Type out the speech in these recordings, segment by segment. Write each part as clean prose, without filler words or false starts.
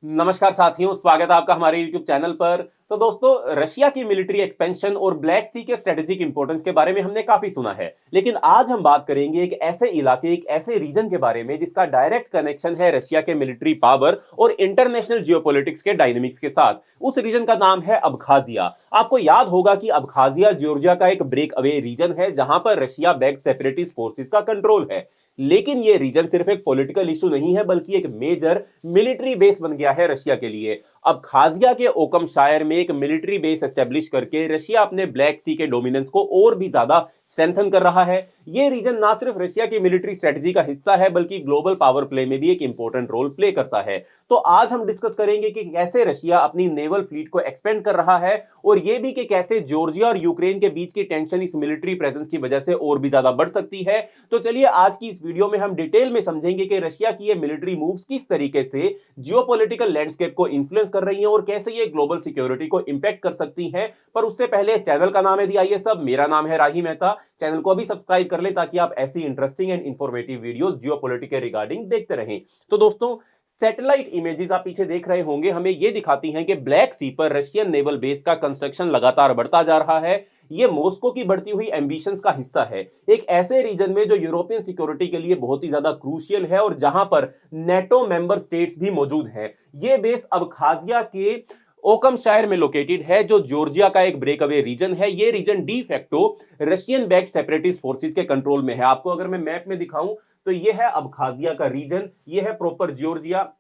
नमस्कार साथियों, स्वागत है आपका हमारे YouTube चैनल पर। तो दोस्तों, रशिया की मिलिट्री एक्सपेंशन और ब्लैक सी के स्ट्रेटेजिक इंपॉर्टेंस के बारे में हमने काफी सुना है, लेकिन आज हम बात करेंगे एक ऐसे इलाके, एक ऐसे रीजन के बारे में जिसका डायरेक्ट कनेक्शन है रशिया के मिलिट्री पावर और इंटरनेशनल जियोपॉलिटिक्स के डायनेमिक्स के साथ। उस रीजन का नाम है अबखाजिया। आपको याद होगा कि अबखाजिया जॉर्जिया का एक ब्रेक अवे रीजन है जहां पर रशिया बैक्ड सेपरेटिस्ट फोर्सेस का कंट्रोल है। लेकिन यह रीजन सिर्फ एक पॉलिटिकल इशू नहीं है, बल्कि एक मेजर मिलिट्री बेस बन गया है रशिया के लिए। अब खाजिया के ओकम शायर में एक मिलिट्री बेस एस्टेब्लिश करके रशिया अपने ब्लैक सी के डोमिनेंस को और भी ज्यादा स्ट्रेंथन कर रहा है। यह रीजन ना सिर्फ रशिया की मिलिट्री स्ट्रेटजी का हिस्सा है, बल्कि ग्लोबल पावर प्ले में भी एक इंपॉर्टेंट रोल प्ले करता है। तो आज हम डिस्कस करेंगे कि कैसे रशिया अपनी नेवल फ्लीट को एक्सपेंड कर रहा है, और यह भी कि कैसे जॉर्जिया और यूक्रेन के बीच की टेंशन इस मिलिट्री प्रेजेंस की वजह से और भी ज्यादा बढ़ सकती है। तो चलिए आज की इस वीडियो में हम डिटेल में समझेंगे कि रशिया की ये मिलिट्री मूव्स किस तरीके से जियोपॉलिटिकल लैंडस्केप को इन्फ्लुएंस कर रही हैं और कैसे ये ग्लोबल सिक्योरिटी को इंपैक्ट कर सकती हैं। पर उससे पहले चैनल का नाम है दी आइए सब, मेरा नाम है राही मेहता। चैनल को अभी सब्सक्राइब कर लें ताकि आप ऐसी interesting and informative videos geopolitics regarding देखते रहें। तो दोस्तों, सैटेलाइट इमेजेस आप पीछे देख रहे होंगे, हमें यह दिखाती हैं कि ब्लैक सी पर रशियन नेवल बेस का कंस्ट्रक्शन लगातार बढ़ता जा रहा है। यह मॉस्को की बढ़ती हुई एम्बिशंस का हिस्सा है, एक ऐसे रीजन में जो यूरोपियन सिक्योरिटी के लिए बहुत ही ज्यादा क्रूशियल है और जहां पर नेटो मेंबर स्टेट्स भी मौजूद हैं। यह बेस अबखाजिया के ओकम शायर में लोकेटेड है, जो जॉर्जिया का एक ब्रेक अवे रीजन है। यह region de facto Russian backed separatist forces के कंट्रोल में है। आपको अगर मैं मैप में दिखाऊं तो यह है अबखाजिया का रीजन, यह है प्रॉपर जॉर्जिया।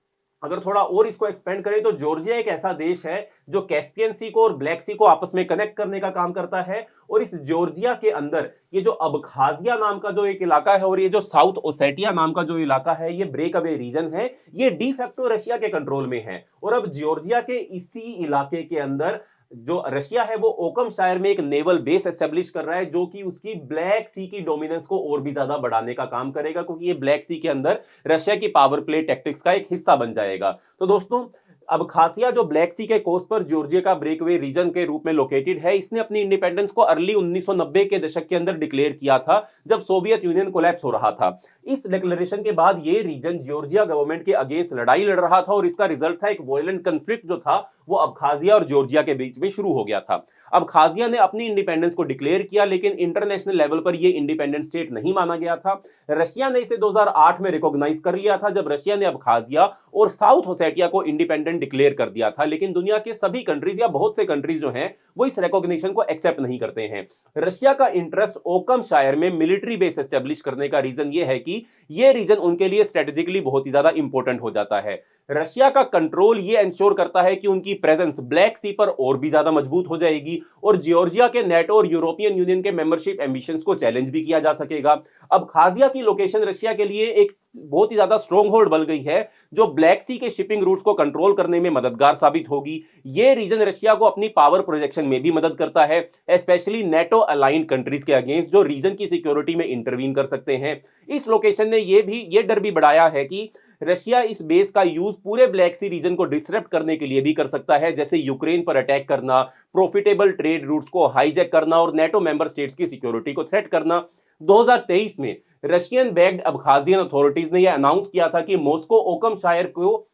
अगर थोड़ा और इसको एक्सपेंड करें तो जॉर्जिया एक ऐसा देश है जो कैस्पियन सी को और ब्लैक सी को आपस में कनेक्ट करने का काम करता है। और इस जॉर्जिया के अंदर ये जो अबखाजिया नाम का जो एक इलाका है और ये जो साउथ ओसेटिया नाम का जो इलाका है, ये ब्रेक अवे रीजन है, ये डी फैक्टो रशिया के कंट्रोल में है। और अब जॉर्जिया के इसी इलाके के अंदर जो रशिया है वो ओकम शायर में एक नेवल बेस एस्टेब्लिश कर रहा है, जो कि उसकी ब्लैक सी की डोमिनेंस को और भी ज्यादा बढ़ाने का काम करेगा, क्योंकि ये ब्लैक सी के अंदर रशिया की पावर प्ले टैक्टिक्स का एक हिस्सा बन जाएगा। तो दोस्तों, अब खासिया जो ब्लैक सी के कोस्ट पर जॉर्जिया का ब्रेकवे रीजन के रूप में लोकेटेड है, इसने अपनी इंडिपेंडेंस को अर्ली 1990 के दशक के अंदर डिक्लेयर किया था, जब सोवियत यूनियन कोलैप्स हो रहा था। इस डिक्लेरेशन के बाद ये रीजन जॉर्जिया गवर्नमेंट के अगेंस्ट लड़ाई लड़ रहा था और इसका रिजल्ट था एक वायलेंट कन्फ्लिक्ट जो था वो अबखाजिया और जॉर्जिया के बीच में शुरू हो गया था। अबखाजिया ने अपनी इंडिपेंडेंस को डिक्लेयर किया, लेकिन इंटरनेशनल लेवल पर यह इंडिपेंडेंट स्टेट नहीं माना गया था। रशिया ने इसे 2008 में रिकॉग्नाइज कर लिया था, जब रशिया ने अबखाजिया और साउथ ओसेटिया को इंडिपेंडेंट डिक्लेयर कर दिया था। लेकिन दुनिया के सभी कंट्रीज या बहुत से कंट्रीज जो हैं वो इस रिकॉग्निशन को एक्सेप्ट नहीं करते हैं। रशिया का इंटरेस्ट ओकम शायर में मिलिट्री बेस एस्टेब्लिश करने का रीजन यह है कि यह रीजन उनके लिए स्ट्रेटेजिकली बहुत ही ज्यादा इंपॉर्टेंट हो जाता है। रशिया का कंट्रोल यह इंश्योर करता है कि उनकी प्रेजेंस ब्लैक सी पर और भी ज्यादा मजबूत हो जाएगी और जॉर्जिया के नेटो और यूरोपियन यूनियन के मेंबरशिप एम्बिशंस को चैलेंज भी किया जा सकेगा। अब खाजिया की लोकेशन रशिया के लिए एक बहुत ही ज्यादा स्ट्रॉन्ग होल्ड बन गई है, जो ब्लैक सी के शिपिंग रूट्स को कंट्रोल करने में मददगार साबित होगी। यह रीजन रशिया को अपनी पावर प्रोजेक्शन में भी मदद करता है, स्पेशली नेटो अलाइंड कंट्रीज के अगेंस्ट जो रीजन की सिक्योरिटी में इंटरवीन कर सकते हैं। इस लोकेशन ने यह डर भी बढ़ाया है कि रशिया इस बेस का यूज पूरे ब्लैक सी रीजन को डिसरप्ट करने के लिए भी कर सकता है, जैसे यूक्रेन पर अटैक करना, प्रॉफिटेबल ट्रेड रूट्स को हाईजैक करना और नेटो मेंबर स्टेट्स की सिक्योरिटी को थ्रेट करना। 2023 में रशियन बैक्ड अबखाजियन अथॉरिटीज ने यह अनाउंस किया था कि मॉस्को ओकम शायर को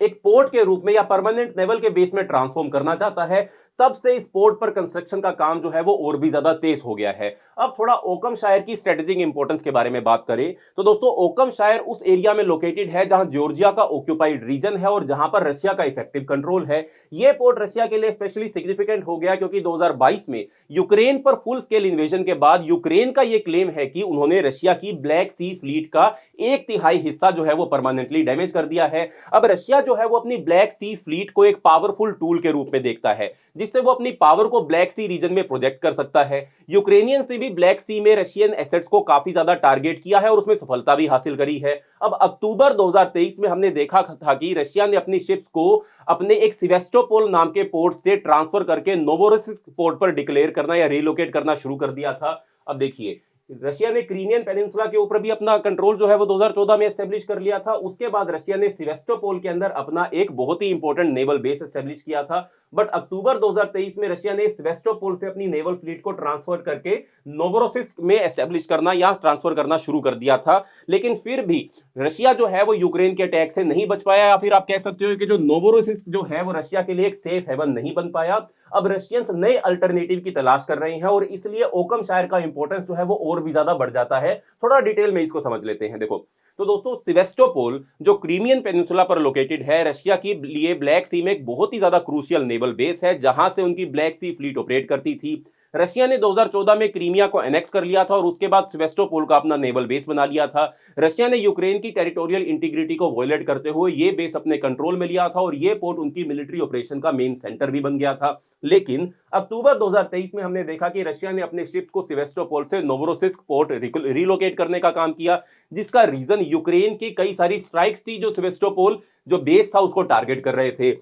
एक पोर्ट के रूप में या परमानेंट नेवल के बेस में ट्रांसफॉर्म करना चाहता है। तब से इस पोर्ट पर कंस्ट्रक्शन का काम जो है वो और भी ज्यादा तेज हो गया है। अब थोड़ा ओकम शायर की स्ट्रेटेजिक इंपॉर्टेंस के बारे में बात करें तो दोस्तों, ओकम शायर उस एरिया में लोकेटेड है जहां जॉर्जिया का ऑक्यूपाइड रीजन है और जहां पर रशिया का इफेक्टिव कंट्रोल है। यह पोर्ट रशिया के लिए स्पेशली सिग्निफिकेंट हो गया क्योंकि 2022 में यूक्रेन पर फुल स्केल इन्वेजन के बाद यूक्रेन का यह क्लेम है कि उन्होंने रशिया की ब्लैक सी फ्लीट का 1/3 हिस्सा जो है वो परमानेंटली डैमेज कर दिया है। अब रशिया जो है वो अपनी ब्लैक सी फ्लीट को एक पावरफुल टूल के रूप में देखता है, जिससे वो अपनी पावर को ब्लैक सी रीजन में प्रोजेक्ट कर सकता है। यूक्रेनियंस ने भी ब्लैक सी में रशियन एसेट्स को काफी ज्यादा टारगेट किया है और उसमें सफलता भी हासिल करी है। अब अक्टूबर 2023 में हमने देखा था कि रशिया ने अपनी शिप्स को अपने एक सिवेस्टोपोल नाम के पोर्ट से ट्रांसफर करके नोवोरोसिस्क पोर्ट पर डिक्लेयर करना या रिलोकेट करना शुरू कर दिया था। अब देखिए, रशिया ने क्रीमियन पेनिनसुला के ऊपर भी अपना कंट्रोल जो है वो 2014 में एस्टेब्लिश कर लिया था। उसके बाद रशिया ने सेवास्टोपोल के अंदर अपना एक बहुत ही इंपॉर्टेंट नेवल बेस एस्टेब्लिश किया था। बट अक्टूबर 2023 में रशिया ने सेवास्टोपोल से अपनी नेवल फ्लीट को ट्रांसफर करके नोवोरोसिस्क में एस्टेब्लिश करना या ट्रांसफर करना शुरू कर दिया था। लेकिन फिर भी रशिया जो है वो यूक्रेन के अटैक से नहीं बच पाया, या फिर आप कह सकते हो कि जो नोवोरोसिस्क जो है वो रशिया के लिए एक सेफ हेवन नहीं बन पाया। अब रशियंस नए अल्टरनेटिव की तलाश कर रहे हैं और इसलिए ओकम शायर का इंपॉर्टेंस जो है वो और भी ज्यादा बढ़ जाता है। थोड़ा डिटेल में इसको समझ लेते हैं। देखो, तो दोस्तों, सेवास्टोपोल जो क्रीमियन पेनिनसुला पर लोकेटेड है, रशिया के लिए ब्लैक सी में एक बहुत ही ज्यादा क्रूशियल नेवल बेस है जहां से उनकी ब्लैक सी फ्लीट ऑपरेट करती थी। रशिया ने 2014 में क्रीमिया को एनेक्स कर लिया था और उसके बाद सेवास्टोपोल का अपना नेवल बेस बना लिया था। रशिया ने यूक्रेन की टेरिटोरियल इंटीग्रिटी को वायलेट करते हुए ये बेस अपने कंट्रोल में लिया था और ये पोर्ट उनकी मिलिट्री ऑपरेशन का मेन सेंटर भी बन गया था। लेकिन अक्टूबर 2023 में हमने देखा कि रशिया ने अपने शिप्स को सेवास्टोपोल से नोवोरोसिस्क पोर्ट रिलोकेट करने का काम किया, जिसका रीजन यूक्रेन की कई सारी स्ट्राइक्स थी जो सेवास्टोपोल जो बेस था उसको टारगेट कर रहे थे।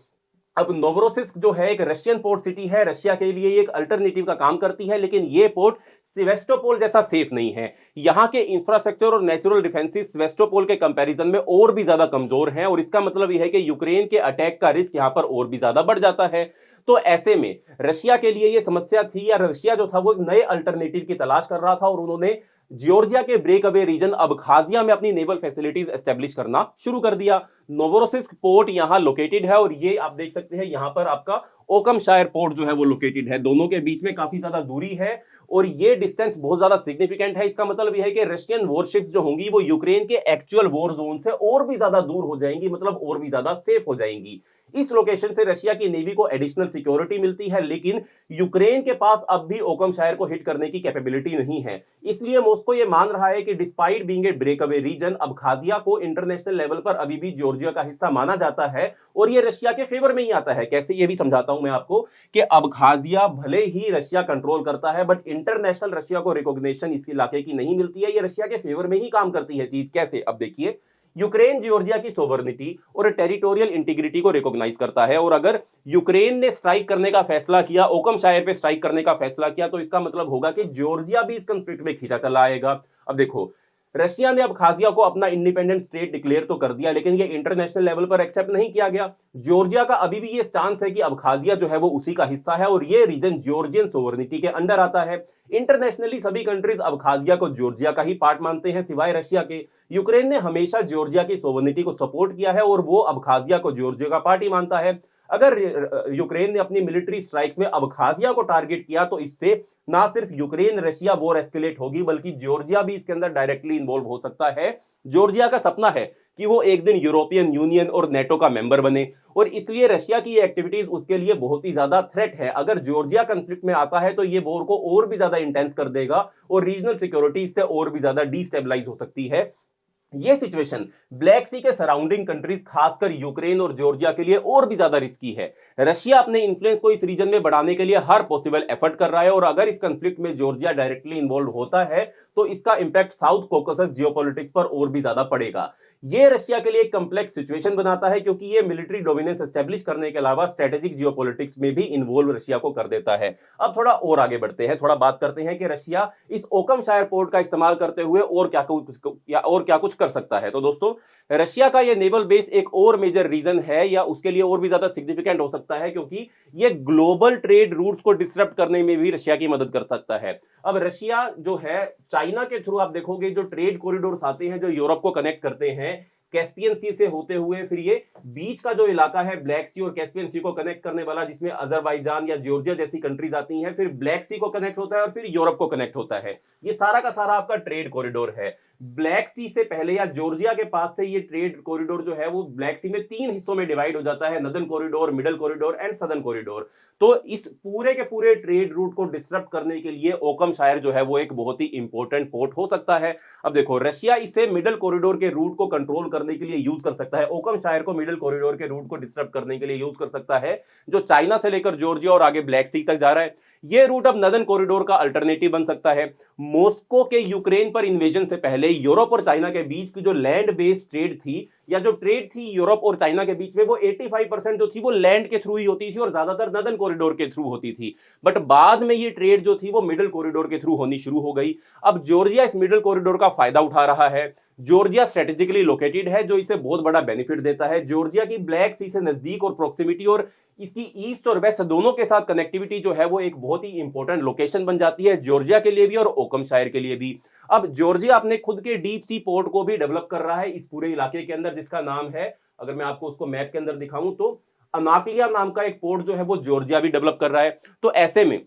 अब नोवोरोसिस्क जो है एक रशियन पोर्ट सिटी है, रशिया के लिए एक अल्टरनेटिव का काम करती है, लेकिन ये पोर्ट सेवास्टोपोल जैसा सेफ नहीं है। यहाँ के इंफ्रास्ट्रक्चर और नेचुरल डिफेंसेस सेवास्टोपोल के कंपैरिजन में और भी ज्यादा कमजोर हैं और इसका मतलब यह है कि यूक्रेन के अटैक का रिस्क यहाँ पर और भी ज्यादा बढ़ जाता है। तो ऐसे में रशिया के लिए यह समस्या थी, या रशिया जो था वो नए अल्टरनेटिव की तलाश कर रहा था और उन्होंने जॉर्जिया के ब्रेक अवे रीजन अबखाजिया में अपनी नेवल फैसिलिटीज एस्टेब्लिश करना शुरू कर दिया। नोवोरोसिस्क पोर्ट यहां लोकेटेड है और ये आप देख सकते हैं यहां पर आपका ओकम शायर पोर्ट जो है वो लोकेटेड है। दोनों के बीच में काफी ज्यादा दूरी है और ये डिस्टेंस बहुत ज्यादा सिग्निफिकेंट है। इसका मतलब यह है कि रशियन वॉरशिप्स जो होंगी वो यूक्रेन के एक्चुअल वॉर जोन से और भी ज्यादा दूर हो जाएंगी, मतलब और भी ज्यादा सेफ हो जाएंगी। इस लोकेशन से रशिया की नेवी को एडिशनल सिक्योरिटी मिलती है, लेकिन यूक्रेन के पास अब भी ओकम शायर को हिट करने की कैपेबिलिटी नहीं है। इसलिए मॉस्को ये मान रहा है कि despite being a breakaway region, Abkhazia को इंटरनेशनल लेवल पर अभी भी जॉर्जिया का हिस्सा माना जाता है और ये रशिया के फेवर में ही आता है। कैसे, ये भी समझाता हूं मैं आपको कि अबखाजिया भले ही रशिया कंट्रोल करता है बट इंटरनेशनल रशिया को रिकॉग्निशन इस इलाके की नहीं मिलती है। ये रशिया के फेवर में ही काम करती है चीज। कैसे, अब देखिए, यूक्रेन जॉर्जिया की सोवर्निटी और टेरिटोरियल इंटीग्रिटी को रिकॉग्नाइज करता है और अगर यूक्रेन ने स्ट्राइक करने का फैसला किया, ओकम शायर पे स्ट्राइक करने का फैसला किया, तो इसका मतलब होगा कि जॉर्जिया भी इस कॉन्फ्लिक्ट में खींचा चला आएगा। अब देखो, रशिया ने अबखाजिया को अपना इंडिपेंडेंट स्टेट डिक्लेयर तो कर दिया, लेकिन ये इंटरनेशनल लेवल पर एक्सेप्ट नहीं किया गया। जॉर्जिया का अभी भी ये स्टांस है कि अबखाजिया जो है वो उसी का हिस्सा है और ये रीजन जॉर्जियन सोवर्निटी के अंडर आता है। इंटरनेशनली सभी कंट्रीज अबखाजिया को जॉर्जिया का ही पार्ट मानते हैं सिवाय रशिया के। यूक्रेन ने हमेशा जॉर्जिया की सोवर्निटी को सपोर्ट किया है और वो अबखाजिया को जॉर्जिया का पार्ट ही मानता है। अगर यूक्रेन ने अपनी मिलिट्री स्ट्राइक्स में अबखाजिया को टारगेट किया तो इससे ना सिर्फ यूक्रेन रशिया वॉर एस्केलेट होगी बल्कि जॉर्जिया भी इसके अंदर डायरेक्टली इन्वॉल्व हो सकता है। जॉर्जिया का सपना है कि वो एक दिन यूरोपियन यूनियन और नेटो का मेंबर बने और इसलिए रशिया की एक्टिविटीज उसके लिए बहुत ही ज्यादा थ्रेट है। अगर जॉर्जिया कॉन्फ्लिक्ट में आता है तो ये वॉर को और भी ज्यादा इंटेंस कर देगा और रीजनल सिक्योरिटी इससे और भी ज्यादा डिस्टेबलाइज हो सकती है। ये सिचुएशन ब्लैक सी के सराउंडिंग कंट्रीज खासकर यूक्रेन और जॉर्जिया के लिए और भी ज्यादा रिस्की है। रशिया अपने इन्फ्लुएंस को इस रीजन में बढ़ाने के लिए हर पॉसिबल एफर्ट कर रहा है और अगर इस कंफ्लिक्ट में जॉर्जिया डायरेक्टली इन्वॉल्व होता है तो इसका इंपैक्ट साउथ कॉकसस जियोपॉलिटिक्स पर और भी ज्यादा पड़ेगा। ये रशिया के लिए एक कम्प्लेक्स सिचुएशन बनाता है क्योंकि ये मिलिट्री डोमिनेंस एस्टेब्लिश करने के अलावा स्ट्रेटेजिक जियोपॉलिटिक्स में भी इन्वॉल्व रशिया को कर देता है। अब थोड़ा और आगे बढ़ते हैं, थोड़ा बात करते हैं कि रशिया इस ओकम शायर पोर्ट का इस्तेमाल करते हुए और क्या कुछ कर सकता है। तो दोस्तों, रशिया का ये नेवल बेस एक और मेजर रीजन है या उसके लिए और भी ज्यादा सिग्निफिकेंट हो सकता है क्योंकि ये ग्लोबल ट्रेड रूट्स को डिसरप्ट करने में भी रशिया की मदद कर सकता है। अब रशिया जो है चाइना के थ्रू आप देखोगे जो ट्रेड कॉरिडोर्स आते हैं जो यूरोप को कनेक्ट करते हैं कैस्पियन सी से होते हुए, फिर ये बीच का जो इलाका है ब्लैक सी और कैस्पियन सी को कनेक्ट करने वाला जिसमें अजरबैजान या जॉर्जिया जैसी कंट्रीज आती हैं, फिर ब्लैक सी को कनेक्ट होता है और फिर यूरोप को कनेक्ट होता है। ये सारा का सारा आपका ट्रेड कॉरिडोर है। ब्लैक सी से पहले या जॉर्जिया के पास से ये ट्रेड कॉरिडोर जो है वो ब्लैक सी में 3 हिस्सों में डिवाइड हो जाता है, northern corridor, middle corridor and southern corridor. तो इस पूरे के पूरे ट्रेड रूट को डिसरप्ट करने के लिए ओकम शायर जो है वो एक बहुत ही इंपॉर्टेंट पोर्ट हो सकता है। अब देखो, रशिया इसे मिडल कॉरिडोर के रूट को कंट्रोल करने के लिए यूज कर सकता है, ओकम शायर को मिडल कॉरिडोर के रूट को डिसरप्ट करने के लिए यूज कर सकता है जो चाइना से लेकर जॉर्जिया और आगे ब्लैक सी तक जा रहा है। ये रूट अब नदन कॉरिडोर का अल्टरनेटिव बन सकता है। मॉस्को के यूक्रेन पर इन्वेजन से पहले यूरोप और चाइना के बीच की जो लैंड बेस्ड ट्रेड थी, या जो ट्रेड थी यूरोप और चाइना के बीच में, वो 85% जो थी वो लैंड के थ्रू ही होती थी और ज्यादातर नदन कॉरिडोर के थ्रू होती थी। बट बाद में ये ट्रेड जो थी वो मिडिल कॉरिडोर के थ्रू होनी शुरू हो गई। अब जॉर्जिया इस मिडिल कॉरिडोर का फायदा उठा रहा है। जॉर्जिया स्ट्रेटेजिकली लोकेटेड है, जो इसे बहुत बड़ा बेनिफिट देता है। जॉर्जिया की ब्लैक सी से नजदीक और प्रोक्सिमिटी और इसकी ईस्ट और वेस्ट दोनों के साथ कनेक्टिविटी जो है वो एक बहुत ही इंपॉर्टेंट लोकेशन बन जाती है, जॉर्जिया के लिए भी और ओकमशायर के लिए भी। अब जॉर्जिया अपने खुद के डीप सी पोर्ट को भी डेवलप कर रहा है इस पूरे इलाके के अंदर, जिसका नाम है, अगर मैं आपको उसको मैप के अंदर दिखाऊं तो, अनाकलिया नाम का एक पोर्ट जो है वो जॉर्जिया भी डेवलप कर रहा है। तो ऐसे में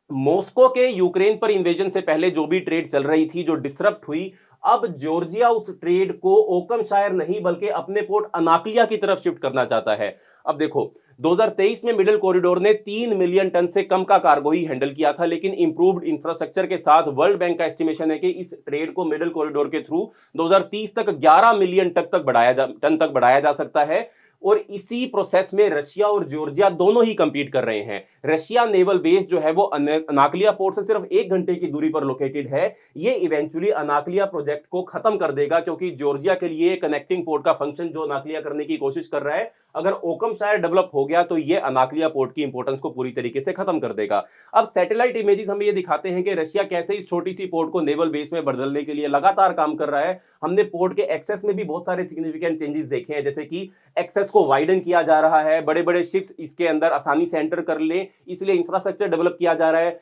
मॉस्को के यूक्रेन पर इन्वेजन से पहले जो भी ट्रेड चल रही थी, जो डिसरप्ट हुई, अब जॉर्जिया उस ट्रेड को ओकमशायर नहीं बल्कि अपने पोर्ट अनाकलिया की तरफ शिफ्ट करना चाहता है। अब देखो, 2023 में मिडिल कॉरिडोर ने 3 मिलियन टन से कम का कार्गो ही हैंडल किया था, लेकिन इंप्रूव्ड इंफ्रास्ट्रक्चर के साथ वर्ल्ड बैंक का एस्टिमेशन है कि इस ट्रेड को मिडिल कॉरिडोर के थ्रू 2030 तक 11 मिलियन टन तक बढ़ाया जा सकता है। और इसी प्रोसेस में रशिया और जॉर्जिया दोनों ही कंपीट कर रहे हैं। रशिया नेवल बेस जो है वो अनाकलिया पोर्ट से सिर्फ 1 घंटे की दूरी पर लोकेटेड है। ये इवेंचुअली अनाकलिया प्रोजेक्ट को खत्म कर देगा, क्योंकि जॉर्जिया के लिए कनेक्टिंग पोर्ट का फंक्शन जो अनाकलिया करने की कोशिश कर रहा है, अगर ओकमशायर डेवलप हो गया तो ये अनाकलिया पोर्ट की इंपॉर्टेंस को पूरी तरीके से खत्म कर देगा। अब सैटेलाइट इमेजेस हमें ये दिखाते हैं कि रशिया कैसे इस छोटी सी पोर्ट को नेवल बेस में बदलने के लिए लगातार काम कर रहा है। हमने पोर्ट के एक्सेस में भी बहुत सारे सिग्निफिकेंट चेंजेस देखे हैं, जैसे कि एक्सेस को वाइडन किया जा रहा है, बड़े बड़े शिप्स इसके अंदर आसानी से एंटर कर ले, इसलिए इंफ्रास्ट्रक्चर डेवलप किया जा रहा है।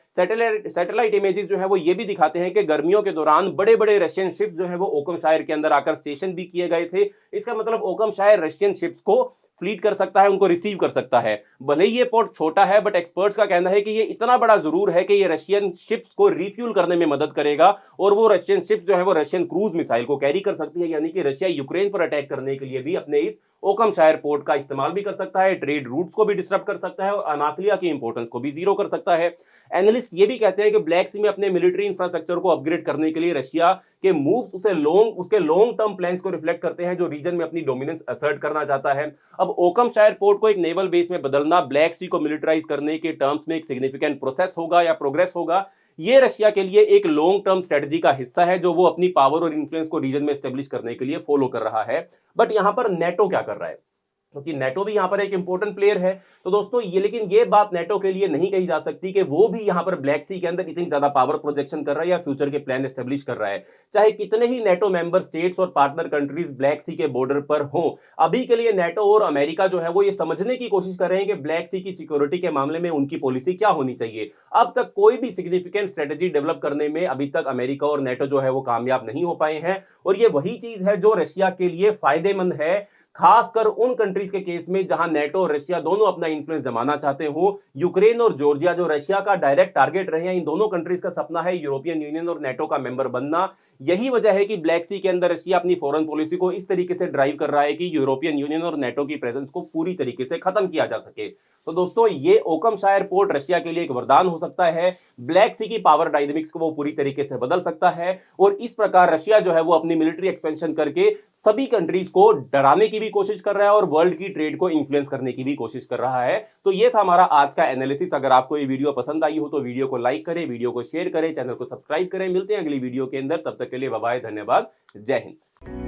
सैटेलाइट इमेजेस जो है वो ये भी दिखाते हैं कि गर्मियों के दौरान बड़े बड़े रशियन शिप्स जो है वो ओकमशायर के अंदर आकर स्टेशन भी किए गए थे। इसका मतलब ओकमशायर रशियन शिप्स को फ्लीट कर सकता है, उनको रिसीव कर सकता है। भले ही ये पोर्ट छोटा है, बट एक्सपर्ट्स का कहना है कि ये इतना बड़ा जरूर है कि ये रशियन शिप्स को रिफ्यूल करने में मदद करेगा, और वो रशियन शिप्स जो है वो रशियन क्रूज मिसाइल को कैरी कर सकती है, यानी कि रशिया यूक्रेन पर अटैक करने के लिए भी अपने इस ओकमशायर पोर्ट का इस्तेमाल भी कर सकता है, ट्रेड रूट्स को भी डिस्टर्ब कर सकता है और अनाकलिया की इंपॉर्टेंस को भी जीरो कर सकता है। एनालिस्ट ये भी कहते हैं कि ब्लैक सी में अपने मिलिट्री इंफ्रास्ट्रक्चर को अपग्रेड करने के लिए रशिया के मूव्स उसके लॉन्ग टर्म प्लान्स को रिफ्लेक्ट करते हैं, जो रीजन में अपनी डोमिनेंस असर्ट करना चाहता है। अब ओकमशायर पोर्ट को एक नेवल बेस में बदलना ब्लैक सी को मिलिटराइज करने के टर्म्स में एक सिग्निफिकेंट प्रोसेस होगा या प्रोग्रेस होगा। ये रशिया के लिए एक लॉन्ग टर्म स्ट्रेटजी का हिस्सा है, जो वो अपनी पावर और इन्फ्लुएंस को रीजन में एस्टेब्लिश करने के लिए फॉलो कर रहा है। बट यहां पर नेटो क्या कर रहा है, क्योंकि नेटो भी यहां पर एक इंपॉर्टेंट प्लेयर है। तो दोस्तों लेकिन ये बात नेटो के लिए नहीं कही जा सकती कि वो भी यहां पर ब्लैक सी के अंदर इतनी ज्यादा पावर प्रोजेक्शन कर रहा है या फ्यूचर के प्लान एस्टेब्लिश कर रहा है। चाहे कितने ही नेटो मेंबर स्टेट्स और पार्टनर कंट्रीज ब्लैक सी के बॉर्डर पर हो, अभी के लिए नेटो और अमेरिका जो है वो ये समझने की कोशिश कर रहे हैं कि ब्लैक सी की सिक्योरिटी के मामले में उनकी पॉलिसी क्या होनी चाहिए। अब तक कोई भी सिग्निफिकेंट स्ट्रेटेजी डेवलप करने में अभी तक अमेरिका और नेटो जो है वो कामयाब नहीं हो पाए हैं, और ये वही चीज है जो रशिया के लिए फायदेमंद है, खासकर उन कंट्रीज के केस में जहां नेटो और रशिया दोनों अपना इंफ्लुएंस जमाना चाहते हो। यूक्रेन और जॉर्जिया जो रशिया का डायरेक्ट टारगेट रहे हैं, इन दोनों कंट्रीज का सपना है यूरोपियन यूनियन और नेटो का मेंबर बनना। यही वजह है कि ब्लैक सी के अंदर रशिया अपनी फॉरेन पॉलिसी को इस तरीके से ड्राइव कर रहा है कि यूरोपियन यूनियन और नेटो की प्रेजेंस को पूरी तरीके से खत्म किया जा सके। तो दोस्तों ये ओकमशायर पोर्ट रशिया के लिए एक वरदान हो सकता है, ब्लैक सी की पावर डायनेमिक्स को वो पूरी तरीके से बदल सकता है, और इस प्रकार रशिया जो है वो अपनी मिलिट्री एक्सपेंशन करके सभी कंट्रीज को डराने की भी कोशिश कर रहा है और वर्ल्ड की ट्रेड को इन्फ्लुएंस करने की भी कोशिश कर रहा है। तो ये था हमारा आज का एनालिसिस। अगर आपको ये वीडियो पसंद आई हो तो वीडियो को लाइक करें, वीडियो को शेयर करें, चैनल को सब्सक्राइब करें। मिलते हैं अगली वीडियो के अंदर, तब तक के लिए बाय बाय, धन्यवाद, जय हिंद।